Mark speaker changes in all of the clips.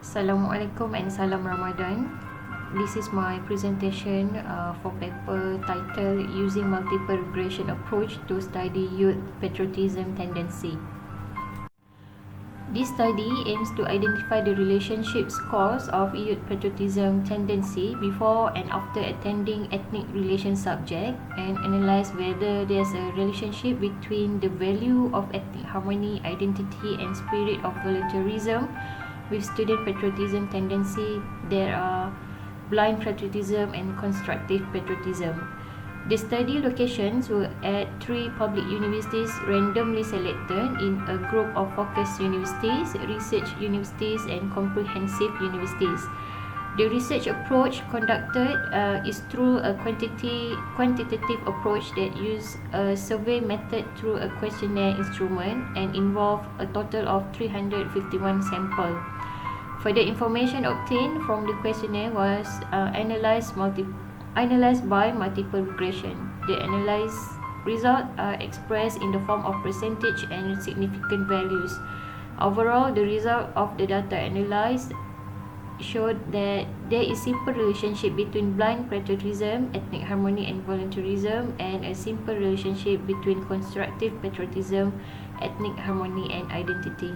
Speaker 1: Assalamualaikum and Salam Ramadan. This is my presentation for paper titled Using Multiple Regression Approach to Study Youth Patriotism Tendency. This study aims to identify the relationships cause of youth patriotism tendency before and after attending ethnic relation subject and analyze whether there's a relationship between the value of ethnic harmony, identity and spirit of volunteerism with student patriotism tendency. There are blind patriotism and constructive patriotism. The study locations were at 3 public universities randomly selected in a group of focus universities, research universities and comprehensive universities. The research approach conducted is through a quantitative approach that uses a survey method through a questionnaire instrument and involved a total of 351 samples. Further information obtained from the questionnaire was analyzed by multiple regression. The analyzed results are expressed in the form of percentage and significant values. Overall, the result of the data analyzed showed that there is simple relationship between blind patriotism, ethnic harmony and volunteerism, and a simple relationship between constructive patriotism, ethnic harmony and identity.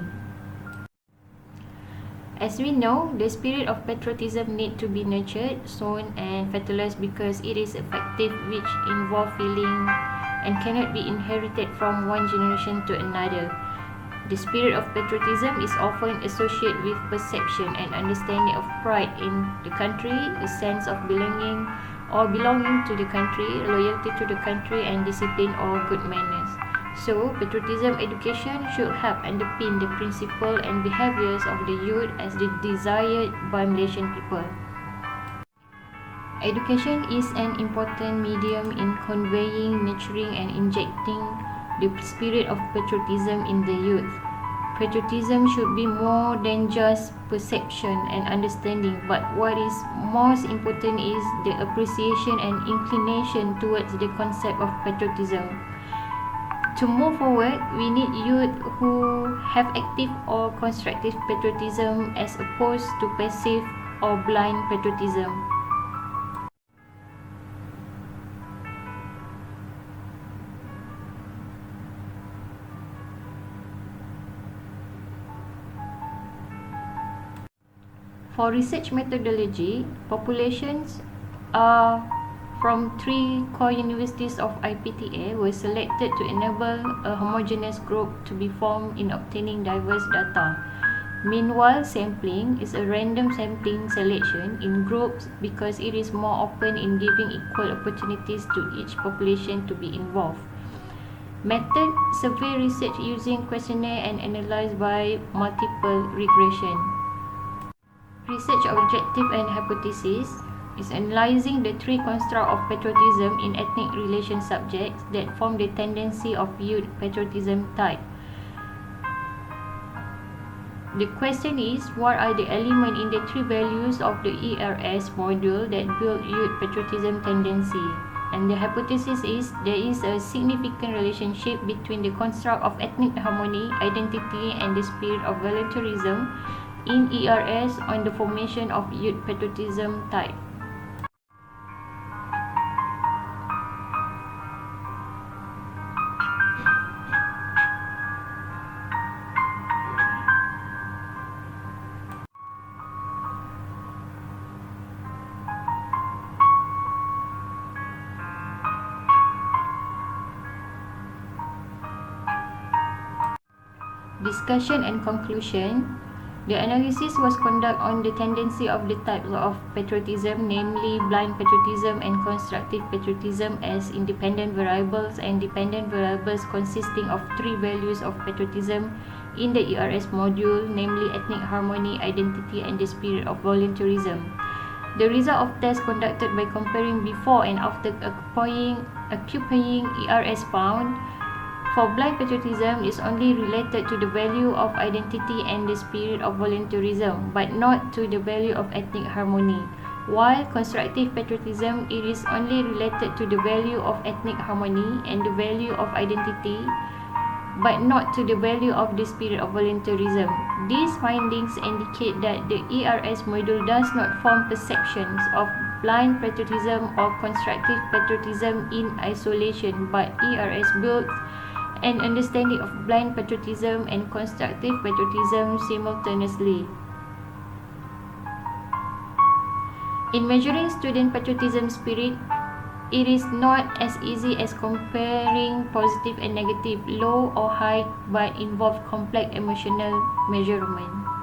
Speaker 1: As we know, the spirit of patriotism need to be nurtured, sown and fertilized because it is effective, which involve feeling and cannot be inherited from one generation to another. The spirit of patriotism is often associated with perception and understanding of pride in the country, a sense of belonging to the country, loyalty to the country and discipline or good manners. So, patriotism education should help underpin the principles and behaviors of the youth as desired by Malaysian people. Education is an important medium in conveying, nurturing and injecting the spirit of patriotism in the youth. Patriotism should be more than just perception and understanding, but what is most important is the appreciation and inclination towards the concept of patriotism. To move forward, we need youth who have active or constructive patriotism as opposed to passive or blind patriotism. For research methodology, populations from 3 core universities of IPTA were selected to enable a homogeneous group to be formed in obtaining diverse data. Meanwhile, sampling is a random sampling selection in groups because it is more open in giving equal opportunities to each population to be involved. Method: survey research using questionnaire and analyzed by multiple regression. Research objective and hypothesis is analyzing the 3 constructs of patriotism in ethnic relation subjects that form the tendency of youth patriotism type. The question is, what are the elements in the 3 values of the ERS module that build youth patriotism tendency? And the hypothesis is, there is a significant relationship between the construct of ethnic harmony, identity and the spirit of volunteerism in ERS on the formation of youth patriotism type. Discussion and conclusion. The analysis was conducted on the tendency of the types of patriotism, namely blind patriotism and constructive patriotism, as independent variables and dependent variables consisting of 3 values of patriotism in the ERS module, namely ethnic harmony, identity and the spirit of volunteerism. The result of tests conducted by comparing before and after occupying ERS found for blind patriotism is only related to the value of identity and the spirit of volunteerism, but not to the value of ethnic harmony. While constructive patriotism, it is only related to the value of ethnic harmony and the value of identity, but not to the value of the spirit of volunteerism. These findings indicate that the ERS module does not form perceptions of blind patriotism or constructive patriotism in isolation, but ERS builds an understanding of blind patriotism and constructive patriotism simultaneously. In measuring student patriotism spirit, it is not as easy as comparing positive and negative, low or high, but involves complex emotional measurement.